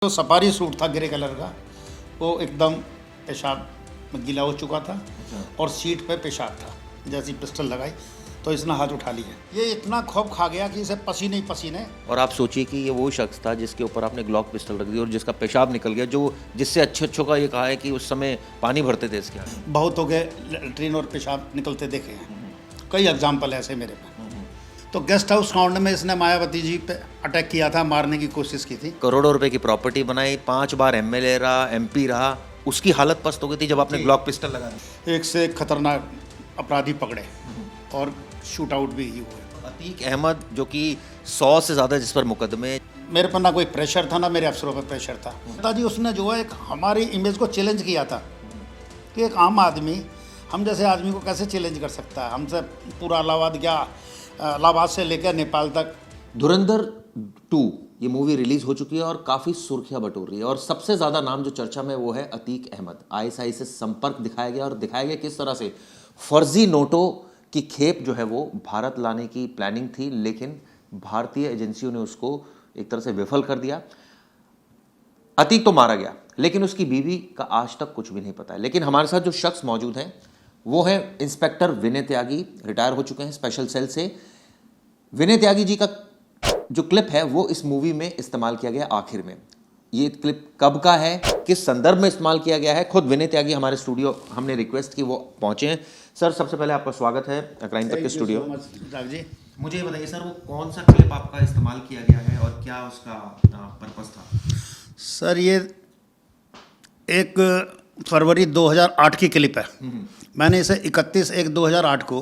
तो safari suit था grey colour का, वो एकदम पेशाब में गीला हो चुका था और सीट पे पेशाब था। जैसी पिस्टल लगाई तो इसने हाथ उठा लिया। ये इतना खौफ खा गया कि इसे पसीने ही पसीने। और आप सोचिए कि ये वो शख्स था जिसके ऊपर आपने ग्लॉक पिस्टल रख दी और जिसका पेशाब निकल गया, जो जिससे अच्छों का ये कहा है कि उस समय पानी भरते थे इसके आगे। बहुतों के लेट्रिन और पेशाब निकलते देखे हैं, कई एग्जाम्पल ऐसे मेरे पे। तो गेस्ट हाउस काउंट में इसने मायावती जी पे अटैक किया था, मारने की कोशिश की थी। करोड़ों रुपए की प्रॉपर्टी बनाई, 5 बार एमएलए रहा, एमपी रहा, उसकी हालत पस्त हो गई थी जब आपने ग्लॉक पिस्टल लगा दी। एक से एक खतरनाक अपराधी पकड़े और शूट आउट भी हुए। अतीक अहमद जो कि 100 से ज़्यादा जिस पर मुकदमे। मेरे पर ना कोई प्रेशर था, ना मेरे अफसरों पर प्रेशर था। पिताजी उसने जो है एक हमारी इमेज को चैलेंज किया था कि एक आम आदमी हम जैसे आदमी को कैसे चैलेंज कर सकता है। हमसे पूरा इलाहाबाद से लेकर नेपाल तक। धुरंधर 2 ये मूवी रिलीज हो चुकी है और काफ़ी सुर्खियां बटोर रही है और सबसे ज़्यादा नाम जो चर्चा में वो है अतीक अहमद। आईएसआई से संपर्क दिखाया गया और दिखाया गया किस तरह से फर्जी नोटों की खेप जो है वो भारत लाने की प्लानिंग थी, लेकिन भारतीय एजेंसियों ने उसको एक तरह से विफल कर दिया। अतीक तो मारा गया, लेकिन उसकी बीवी का आज तक कुछ भी नहीं पता है। लेकिन हमारे साथ जो शख्स मौजूद हैं वो है इंस्पेक्टर विनय त्यागी, रिटायर हो चुके हैं स्पेशल सेल से। विनय त्यागी जी का जो क्लिप है वो इस मूवी में इस्तेमाल किया गया आखिर में। ये क्लिप कब का है, किस संदर्भ में इस्तेमाल किया गया है, खुद विनय त्यागी हमारे स्टूडियो हमने रिक्वेस्ट की वो पहुंचे हैं। सर सबसे पहले आपका स्वागत है क्राइम तक के स्टूडियो। जी, मुझे ये बताइए सर, वो कौन सा क्लिप आपका इस्तेमाल किया गया है और क्या उसका पर्पस था? सर ये 1 फरवरी 2008 की क्लिप है। मैंने इसे 31/1/2008 को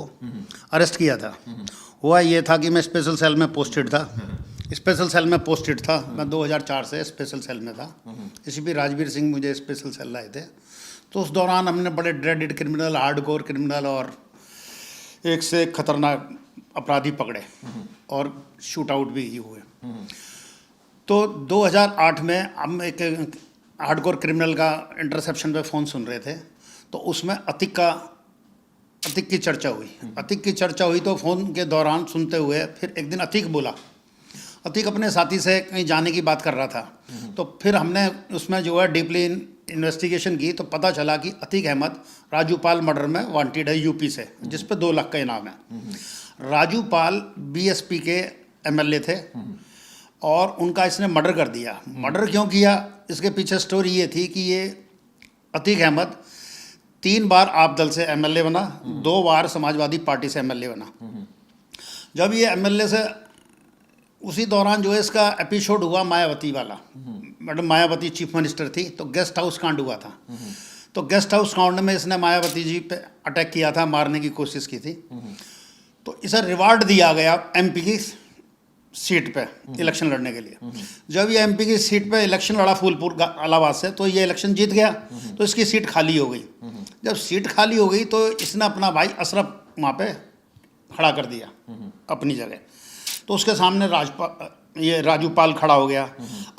अरेस्ट किया था। हुआ ये था कि मैं स्पेशल सेल में पोस्टेड था। मैं 2004 से स्पेशल सेल में था। इसी भी राजवीर सिंह मुझे स्पेशल सेल लाए थे। तो उस दौरान हमने बड़े ड्रेडेड क्रिमिनल, हार्डकोर क्रिमिनल और एक से एक खतरनाक अपराधी पकड़े और शूट आउट भी हुए। तो 2008 में हम एक हार्डकोर क्रिमिनल का इंटरसेप्शन पे फ़ोन सुन रहे थे, तो उसमें अतीक की चर्चा हुई। तो फ़ोन के दौरान सुनते हुए फिर एक दिन अतीक बोला। अतीक अपने साथी से कहीं जाने की बात कर रहा था। तो फिर हमने उसमें जो है डीपली इन्वेस्टिगेशन की, तो पता चला कि अतीक अहमद राजूपाल मर्डर में वांटेड है यूपी से, जिस पे 2 लाख का इनाम है। राजूपाल बीएसपी के एमएलए थे और उनका इसने मर्डर कर दिया। मर्डर क्यों किया, इसके पीछे स्टोरी ये थी कि ये अतीक अहमद 3 बार आप दल से एमएलए बना, 2 बार समाजवादी पार्टी से एमएलए बना। जब ये एमएलए से उसी दौरान जो है इसका एपिसोड हुआ मायावती वाला। मैडम मायावती चीफ मिनिस्टर थी, तो गेस्ट हाउस कांड हुआ था। तो गेस्ट हाउस कांड में इसने मायावती जी पे अटैक किया था, मारने की कोशिश की थी। तो इसे रिवार्ड दिया गया एमपी की सीट पे इलेक्शन लड़ने के लिए। जब ये एमपी की सीट पे इलेक्शन लड़ा फूलपुर इलाहाबाद से, तो ये इलेक्शन जीत गया, तो इसकी सीट खाली हो गई। जब सीट खाली हो गई तो इसने अपना भाई अशरफ वहाँ पे खड़ा कर दिया अपनी जगह। तो उसके सामने राजूपाल खड़ा हो गया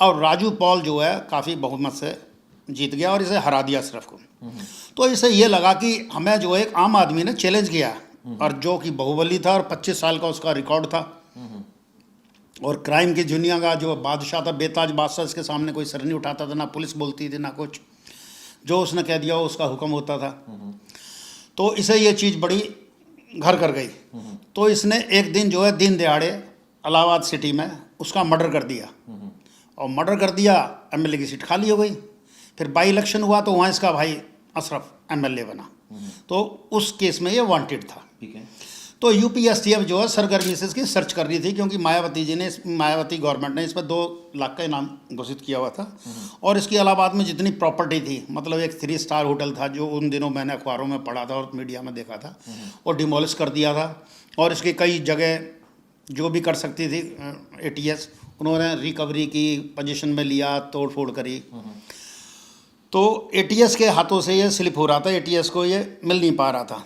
और राजूपाल जो है काफ़ी बहुमत से जीत गया और इसे हरा दिया अशरफ को। तो इसे ये लगा कि हमें जो एक आम आदमी ने चैलेंज किया, और जो कि बाहुबली था और 25 साल का उसका रिकॉर्ड था और क्राइम की दुनिया का जो बादशाह था, बेताज बादशाह, इसके सामने कोई सर नहीं उठाता था, ना पुलिस बोलती थी ना कुछ। जो उसने कह दिया उसका हुक्म होता था। तो इसे ये चीज़ बड़ी घर कर गई। तो इसने एक दिन जो है दिन दिहाड़े इलाहाबाद सिटी में उसका मर्डर कर दिया और मर्डर कर दिया, एमएलए की सीट खाली हो गई। फिर बाई इलेक्शन हुआ तो वहाँ इसका भाई अशरफ एमएलए बना। तो उस केस में ये वांटेड था। ठीक है। तो यूपीएसटीएफ जो है सरगर्मी से इसकी सर्च कर रही थी, क्योंकि मायावती गवर्नमेंट ने इस पर 2 लाख का इनाम घोषित किया हुआ था। और इसकी इलाहाबाद में जितनी प्रॉपर्टी थी, मतलब एक 3 स्टार होटल था जो उन दिनों मैंने अखबारों में पढ़ा था और मीडिया में देखा था, और डिमोलिश कर दिया था। और इसकी कई जगह जो भी कर सकती थी एटीएस, उन्होंने रिकवरी की, पोजीशन में लिया, तोड़ फोड़ करी। तो एटीएस के हाथों से ये स्लिप हो रहा था, एटीएस को ये मिल नहीं पा रहा था।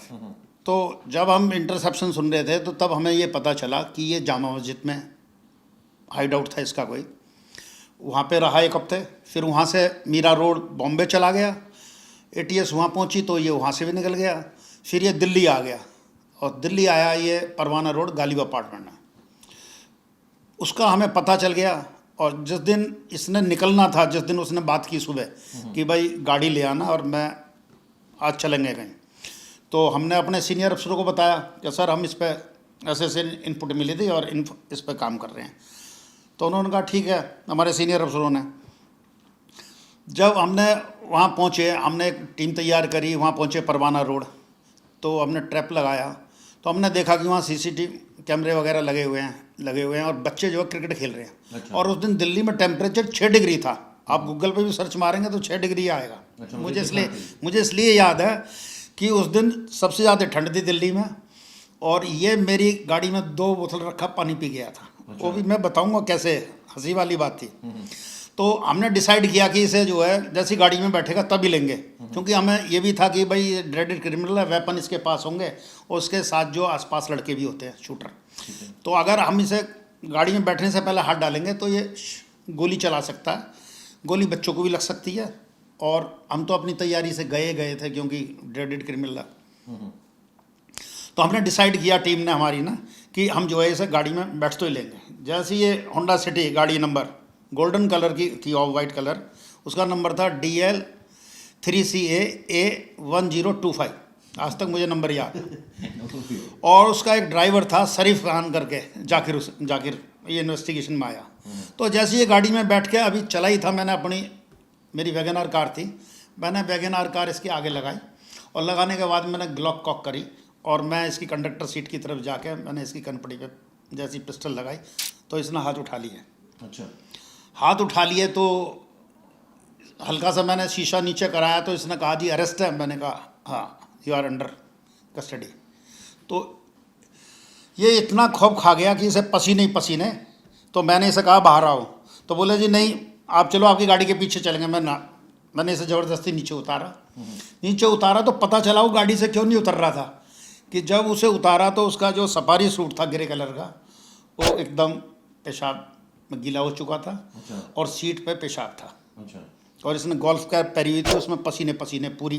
तो जब हम इंटरसेप्शन सुन रहे थे तो तब हमें ये पता चला कि ये जामा मस्जिद में हाइड आउट था इसका कोई, वहाँ पे रहा 1 हफ्ते। फिर वहाँ से मीरा रोड बॉम्बे चला गया, एटीएस वहाँ पहुँची तो ये वहाँ से भी निकल गया। फिर ये दिल्ली आ गया और दिल्ली आया ये परवाना रोड गालिब अपार्टमेंट में। उसका हमें पता चल गया और जिस दिन इसने निकलना था, जिस दिन उसने बात की सुबह कि भाई गाड़ी ले आना और मैं आज चलेंगे कहीं, तो हमने अपने सीनियर अफसरों को बताया कि सर हम इस पर ऐसे ऐसे इनपुट मिली थी और इस पर काम कर रहे हैं। तो उन्होंने कहा ठीक है, हमारे सीनियर अफसरों ने। जब हमने वहाँ पहुँचे, हमने एक टीम तैयार करी, वहाँ पहुँचे परवाना रोड, तो हमने ट्रैप लगाया, तो हमने देखा कि वहाँ सीसीटीवी कैमरे वगैरह लगे हुए हैं और बच्चे जो है क्रिकेट खेल रहे हैं। अच्छा। और उस दिन दिल्ली में टेम्परेचर 6 डिग्री था। आप गूगल पे भी सर्च मारेंगे तो 6 डिग्री आएगा। अच्छा, मुझे इसलिए याद है कि उस दिन सबसे ज़्यादा ठंड थी दिल्ली में, और ये मेरी गाड़ी में 2 बोतल रखा पानी पी गया था। वो भी मैं बताऊंगा कैसे, हंसी वाली बात थी। तो हमने डिसाइड किया कि इसे जो है जैसी गाड़ी में बैठेगा तभी लेंगे, क्योंकि हमें ये भी था कि भाई ये ड्रेडेड क्रिमिनल है, वेपन इसके पास होंगे और उसके साथ जो आसपास लड़के भी होते हैं शूटर। तो अगर हम इसे गाड़ी में बैठने से पहले हाथ डालेंगे तो ये गोली चला सकता है, गोली बच्चों को भी लग सकती है। और हम तो अपनी तैयारी से गए थे क्योंकि ड्रेडेड क्रिमिनल है। तो हमने डिसाइड किया टीम ने हमारी ना कि हम जो है इसे गाड़ी में बैठ तो ही लेंगे। जैसे ये होंडा सिटी गाड़ी नंबर गोल्डन कलर की थी, ऑफ वाइट कलर, उसका नंबर था DL 3CA A1025, आज तक मुझे नंबर याद है। और उसका एक ड्राइवर था शरीफ खान करके, जाकिर, ये इन्वेस्टिगेशन में आया। तो जैसे ये गाड़ी में बैठ के अभी चला ही था, मैंने मेरी वैगन कार थी, मैंने वैगन कार इसके आगे लगाई और लगाने के बाद मैंने ग्लॉक कॉक करी और मैं इसकी कंडक्टर सीट की तरफ जाके मैंने इसकी कनपटी पे जैसी पिस्टल लगाई तो इसने हाथ उठा लिए। अच्छा। हाथ उठा लिए तो हल्का सा मैंने शीशा नीचे कराया तो इसने कहा जी अरेस्ट है। मैंने कहा हाँ, यू आर अंडर कस्टडी। तो ये इतना खौफ खा गया कि इसे पसीने ही पसीने। तो मैंने इसे कहा बाहर आओ, तो बोले जी नहीं आप चलो, आपकी गाड़ी के पीछे चलेंगे। मैंने इसे ज़बरदस्ती नीचे उतारा तो पता चला वो गाड़ी से क्यों नहीं उतर रहा था कि जब उसे उतारा तो उसका जो सफारी सूट था ग्रे कलर का, वो एकदम पेशाब में गीला हो चुका था। अच्छा। और सीट पे पेशाब था। अच्छा। और इसने गोल्फ कैप पहनी हुई थी, उसमें पसीने पसीने पूरी।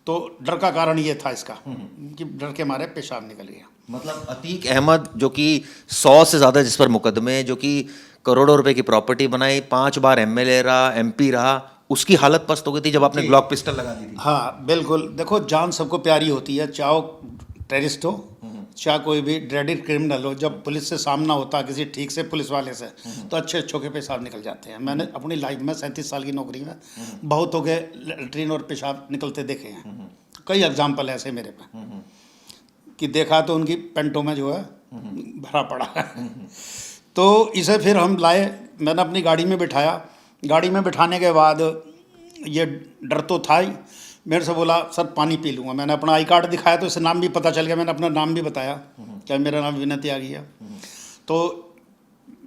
तो डर का कारण ये था इसका कि डर के मारे पेशाब निकल गया। मतलब अतीक अहमद जो कि 100 से ज़्यादा जिस पर मुकदमे, जो कि करोड़ों रुपए की प्रॉपर्टी बनाई, 5 बार MLA रहा, MP रहा, उसकी हालत पस्त हो गई थी जब आपने ग्लॉक पिस्टल लगा दी थी। हाँ बिल्कुल, देखो जान सबको प्यारी होती है, चाहे टेररिस्ट हो चाहे कोई भी ड्रेडेड क्रिमिनल हो। जब पुलिस से सामना होता है किसी ठीक से पुलिस वाले से तो अच्छे अच्छों के पेशाब निकल जाते हैं। मैंने अपनी लाइफ में 37 साल की नौकरी में बहुतों के लेटरिन और पेशाब निकलते देखे हैं। कई एग्जाम्पल ऐसे मेरे पे कि देखा तो उनकी पेंटों में जो है भरा पड़ा है। तो इसे फिर हम लाए, मैंने अपनी गाड़ी में बिठाया। गाड़ी में बिठाने के बाद ये डर तो था ही, मेरे से बोला सर पानी पी लूँगा। मैंने अपना आई कार्ड दिखाया तो इसे नाम भी पता चल गया, मैंने अपना नाम भी बताया क्या मेरा नाम विनय त्यागी है। तो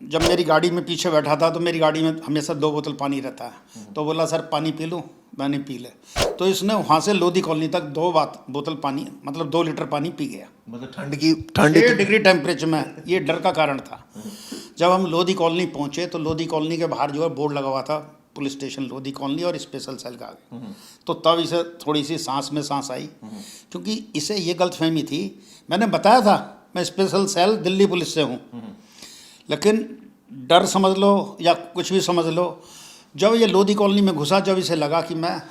जब मेरी गाड़ी में पीछे बैठा था तो मेरी गाड़ी में हमेशा 2 बोतल पानी रहता है। तो बोला सर पानी पी लूँ, मैंने पी ले। तो इसने वहाँ से लोधी कॉलोनी तक 2 बोतल पानी, मतलब 2 लीटर पानी पी गया। मतलब 6 डिग्री टेम्परेचर में। ये डर का कारण था। जब हम लोधी कॉलोनी पहुँचे तो लोधी कॉलोनी के बाहर जो है बोर्ड लगा हुआ था, पुलिस स्टेशन लोधी कॉलोनी और स्पेशल सेल का आगे। तो तब इसे थोड़ी सी सांस में सांस आई, क्योंकि इसे ये गलतफहमी थी, मैंने बताया था मैं स्पेशल सेल दिल्ली पुलिस से हूँ, लेकिन डर समझ लो या कुछ भी समझ लो, जब ये लोधी कॉलोनी में घुसा, जब इसे लगा कि मैं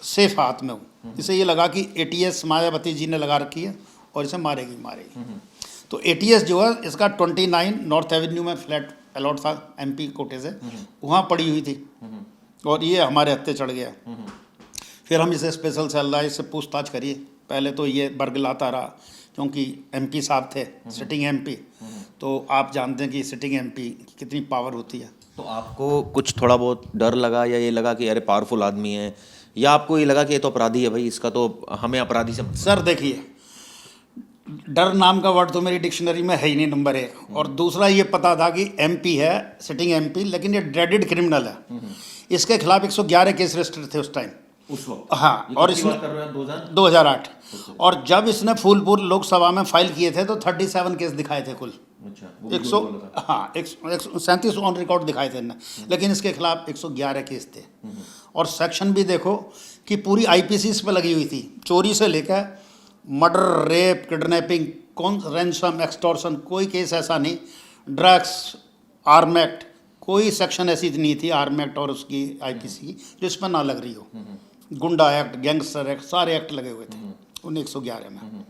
सेफ हाथ में हूँ, इसे ये लगा कि ATS मायावती जी ने लगा रखी है और इसे मारेगी। तो ATS जो है इसका 29 नॉर्थ एवेन्यू में फ्लैट अलॉट था MP कोटे से, वहाँ पड़ी हुई थी और ये हमारे हत्थे चढ़ गया। फिर हम इसे स्पेशल सेल लाए, इससे पूछताछ करिए। पहले तो ये बरगलाता रहा क्योंकि MP साहब थे, सिटिंग MP, तो आप जानते हैं कि सिटिंग MP की कितनी पावर होती है। तो आपको कुछ थोड़ा बहुत डर लगा या ये लगा कि अरे पावरफुल आदमी है, या आपको ये लगा कि ये तो अपराधी है भाई, इसका तो हमें अपराधी से सर देखिए, डर नाम का वर्ड तो मेरी डिक्शनरी में है ही नहीं, नंबर 1। और दूसरा ये पता था कि MP है, सिटिंग MP, लेकिन ये ड्रेडेड क्रिमिनल है। इसके खिलाफ 111 केस रजिस्टर्ड थे उस टाइम, उस वक्त। हाँ, और इसने 2008। और जब इसने फूलपुर लोकसभा में फाइल किए थे तो 37 केस दिखाए थे कुल। अच्छा, 137 ऑन रिकॉर्ड दिखाए थे इन्हें, लेकिन इसके खिलाफ 111 केस थे। और सेक्शन भी देखो कि पूरी IPC इस पर लगी हुई थी, चोरी से लेकर murder, rape, kidnapping, ransom, extortion, कोई केस ऐसा नहीं, ड्रग्स, आर्म एक्ट, कोई सेक्शन ऐसी नहीं थी आर्म एक्ट और उसकी आईपीसी की जो इस पर ना लग रही हो। गुंडा एक्ट, गैंगस्टर एक्ट, सारे एक्ट लगे हुए थे 1911 में।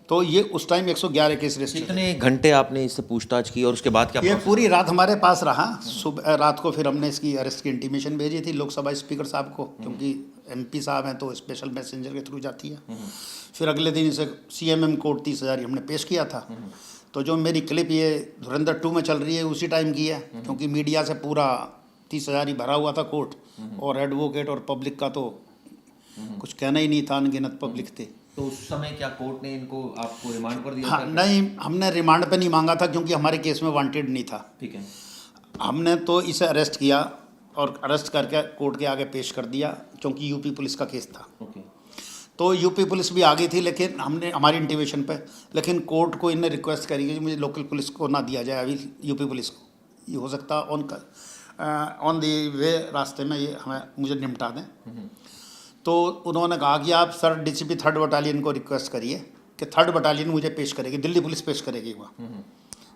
तो ये उस टाइम 111 केस रजिस्टर। कितने घंटे आपने इससे पूछताछ की और उसके बाद क्या ये process? पूरी रात हमारे पास रहा। सुबह रात को फिर हमने इसकी अरेस्ट की इंटीमेशन भेजी थी लोकसभा स्पीकर साहब को, क्योंकि एमपी साहब हैं तो स्पेशल मैसेंजर के थ्रू जाती है। फिर अगले दिन इसे सीएमएम कोर्ट 30,000 हमने पेश किया था। तो जो मेरी क्लिप ये धुरंधर 2 में चल रही है उसी टाइम की है, क्योंकि मीडिया से पूरा 30,000 ही भरा हुआ था कोर्ट, और एडवोकेट और पब्लिक का तो कुछ कहना ही नहीं था, अनगिनत पब्लिक थी। तो उस समय क्या कोर्ट ने इनको आपको रिमांड पर दिया हाँ, था? नहीं, हमने रिमांड पे नहीं मांगा था क्योंकि हमारे केस में वांटेड नहीं था। ठीक है। हमने तो इसे अरेस्ट किया और अरेस्ट करके कोर्ट के आगे पेश कर दिया, क्योंकि यूपी पुलिस का केस था। ओके। तो यूपी पुलिस भी आ गई थी, लेकिन हमने हमारी इंटीमेशन पे, लेकिन कोर्ट को इन्हें रिक्वेस्ट करी कि मुझे लोकल पुलिस को ना दिया जाए, अभी यूपी पुलिस को। ये हो सकता ऑन दी वे रास्ते में ये मुझे निपटा दें। तो उन्होंने कहा कि आप सर डीसीपी 3rd बटालियन को रिक्वेस्ट करिए कि 3rd बटालियन मुझे पेश करेगी, दिल्ली पुलिस पेश करेगी वहाँ।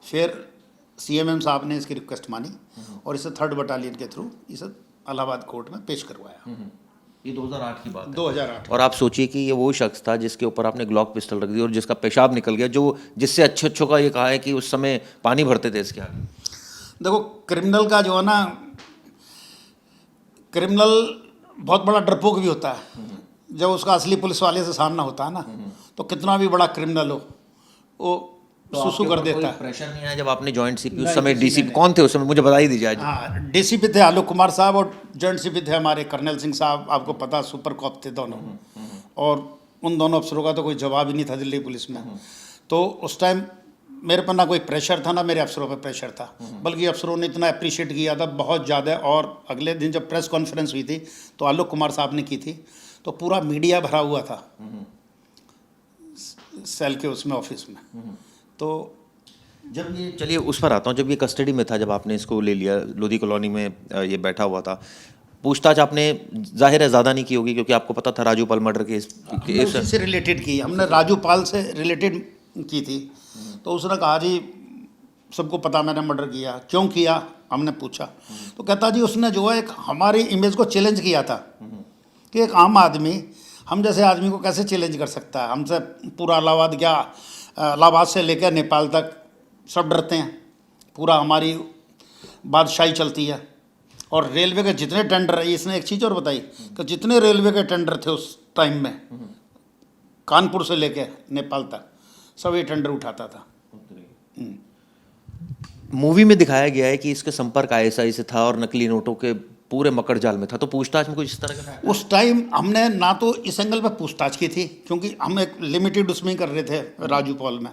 फिर सीएमएम साहब ने इसकी रिक्वेस्ट मानी और इसे 3rd बटालियन के थ्रू इसे इलाहाबाद कोर्ट में पेश करवाया। ये 2008 की बात है। 2008। और आप सोचिए कि ये वो शख्स था जिसके ऊपर आपने ग्लॉक पिस्टल रख दी और जिसका पेशाब निकल गया, जो जिससे अच्छों का ये कहा है कि उस समय पानी भरते थे इसके आगे। देखो, क्रिमिनल का जो है ना, क्रिमिनल बहुत बड़ा डरपोक भी होता है। जब उसका असली पुलिस वाले से सामना होता है ना, तो कितना भी बड़ा क्रिमिनल हो वो सुसु कर देता है। प्रेशर नहीं आया जब आपने जॉइंट सीपी, उस समय डीसीपी कौन थे उस समय, मुझे बता ही दीजिए आज। हाँ, डीसीपी थे आलोक कुमार साहब और जॉइंट सीपी थे हमारे कर्नल सिंह साहब, आपको पता, सुपर कॉप थे दोनों। और उन दोनों अफसरों का तो कोई जवाब ही नहीं था दिल्ली पुलिस में। तो उस टाइम मेरे पर ना कोई प्रेशर था, ना मेरे अफसरों पर प्रेशर था, बल्कि अफसरों ने इतना अप्रिशिएट किया था बहुत ज़्यादा। और अगले दिन जब प्रेस कॉन्फ्रेंस हुई थी तो आलोक कुमार साहब ने की थी, तो पूरा मीडिया भरा हुआ था सेल के उसमें ऑफिस में। तो जब ये, चलिए उस पर आता हूँ, जब ये कस्टडी में था, जब आपने इसको ले लिया, लोधी कॉलोनी में ये बैठा हुआ था, पूछताछ आपने जाहिर है ज़्यादा नहीं की होगी क्योंकि आपको पता था राजू पाल मर्डर केस से रिलेटेड की, हमने राजू पाल से रिलेटेड की थी। तो उसने कहा जी सबको पता मैंने मर्डर किया, क्यों किया, हमने पूछा। तो कहता जी उसने जो है एक हमारी इमेज को चैलेंज किया था कि एक आम आदमी हम जैसे आदमी को कैसे चैलेंज कर सकता है। हमसे पूरा इलाहाबाद, क्या इलाहाबाद से लेकर नेपाल तक सब डरते हैं, पूरा हमारी बादशाही चलती है। और रेलवे के जितने टेंडर है, इसने एक चीज़ और बताई कि जितने रेलवे के टेंडर थे उस टाइम में, कानपुर से लेकर नेपाल तक सब ये टेंडर उठाता था। मूवी में दिखाया गया है कि इसके संपर्क आईएसआई से था और नकली नोटों के पूरे मकड़ जाल में था, तो पूछताछ में कुछ इस तरह का उस टाइम हमने ना तो इस एंगल पर पूछताछ की थी, क्योंकि हम एक लिमिटेड उसमें कर रहे थे राजू पॉल में,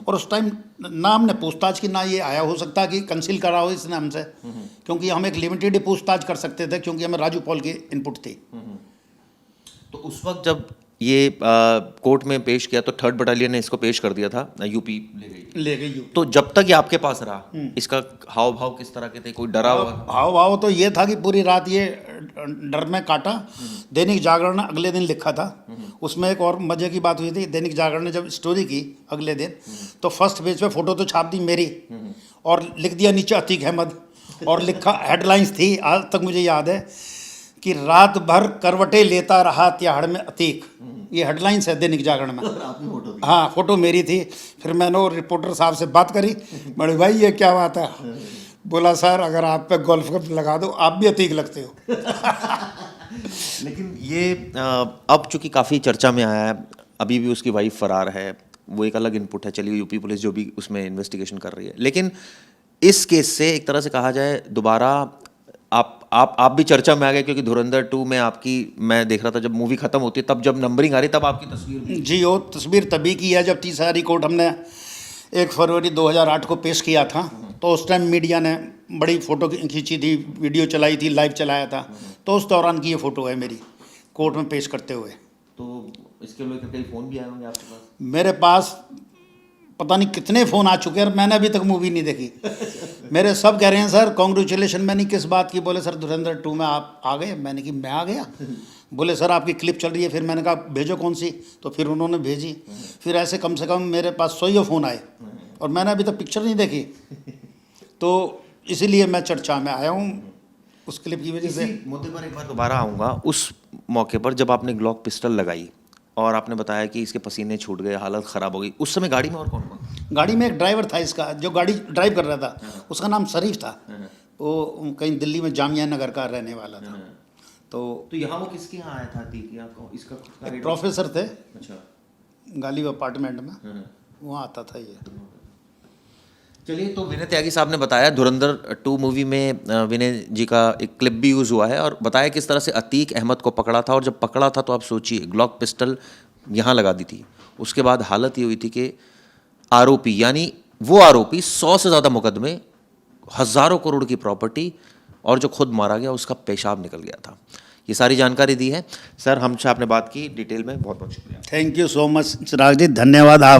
और उस टाइम ना हमने पूछताछ की, ना ये आया हो सकता कि कंसील करा हो इसने हमसे, क्योंकि हम एक लिमिटेड ही पूछताछ कर सकते थे, क्योंकि हमें राजू पॉल की इनपुट थी। तो उस वक्त जब ये कोर्ट में पेश किया तो 3rd बटालियन ने इसको पेश कर दिया था, यूपी ले गई। तो जब तक ये आपके पास रहा, इसका हाव भाव किस तरह के थे, कोई डरा हुआ? हाव भाव तो ये था कि पूरी रात ये डर में काटा। दैनिक जागरण ने अगले दिन लिखा था, उसमें एक और मजे की बात हुई थी। दैनिक जागरण ने जब स्टोरी की अगले दिन, तो फर्स्ट पेज पे फोटो तो छाप दी मेरी और लिख दिया नीचे अतीक अहमद, और लिखा हेडलाइंस थी, आज तक मुझे याद है, कि रात भर करवटें लेता रहा तिहाड़ में अतीक। ये हेडलाइंस है दैनिक जागरण में। हाँ, फोटो मेरी थी। फिर मैंने वो रिपोर्टर साहब से बात करी, बड़े भाई ये क्या बात है? बोला सर अगर आप पे गोल्फ कप लगा दो आप भी अतीक लगते हो। लेकिन ये अब चूंकि काफ़ी चर्चा में आया है, अभी भी उसकी वाइफ फरार है, वो एक अलग इनपुट है, चलिए यूपी पुलिस जो भी उसमें इन्वेस्टिगेशन कर रही है, लेकिन इस केस से एक तरह से कहा जाए दोबारा आप भी चर्चा में आ गए, क्योंकि धुरंधर 2 में आपकी, मैं देख रहा था जब मूवी खत्म होती है तब जब नंबरिंग आ रही तब आपकी तस्वीर जी, वो तस्वीर तभी की है जब 30,000 कोर्ट हमने 1 फरवरी 2008 को पेश किया था। तो उस टाइम मीडिया ने बड़ी फ़ोटो खींची थी, वीडियो चलाई थी, लाइव चलाया था। तो उस दौरान की ये फ़ोटो है मेरी कोर्ट में पेश करते हुए। तो इसके लेकर कई फ़ोन भी आए होंगे आपके पास? मेरे पास पता नहीं कितने फ़ोन आ चुके हैं, मैंने अभी तक मूवी नहीं देखी। मेरे सब कह रहे हैं सर कॉन्ग्रेचुलेशन। मैंने किस बात की? बोले सर धुरंधर 2 में आप आ गए। मैंने कि मैं आ गया? बोले सर आपकी क्लिप चल रही है। फिर मैंने कहा भेजो कौन सी, तो फिर उन्होंने भेजी। फिर ऐसे कम से कम मेरे पास 100 फ़ोन आए और मैंने अभी तक पिक्चर नहीं देखी। तो इसीलिए मैं चर्चा में आया हूँ उस क्लिप की वजह से। इसी मुद्दे पर एक बार दोबारा आऊँगा। उस मौके पर जब आपने ग्लॉक पिस्टल लगाई और आपने बताया कि इसके पसीने छूट गए, हालत ख़राब हो गई, उस समय गाड़ी में और कौन कौन? गाड़ी में एक ड्राइवर था इसका, जो गाड़ी ड्राइव कर रहा था, उसका नाम शरीफ था। वो कहीं दिल्ली में जामिया नगर का रहने वाला था। तो यहाँ वो किसके यहाँ आया था अतीक, या इसका खुद का एक प्रोफेसर थे अच्छा। गालिब अपार्टमेंट में, वहाँ आता था ये। चलिए, तो विनय त्यागी साहब ने बताया धुरंधर 2 मूवी में विनय जी का एक क्लिप भी यूज़ हुआ है और बताया किस तरह से अतीक अहमद को पकड़ा था। और जब पकड़ा था तो आप सोचिए, ग्लॉक पिस्टल यहाँ लगा दी थी। उसके बाद हालत ये हुई थी कि आरोपी, यानी वो आरोपी 100 से ज़्यादा मुकदमे, हज़ारों करोड़ की प्रॉपर्टी, और जो खुद मारा गया उसका पेशाब निकल गया था। ये सारी जानकारी दी है सर, हमसे आपने बात की डिटेल में, बहुत बहुत शुक्रिया। थैंक यू सो मच चिराग जी, धन्यवाद आप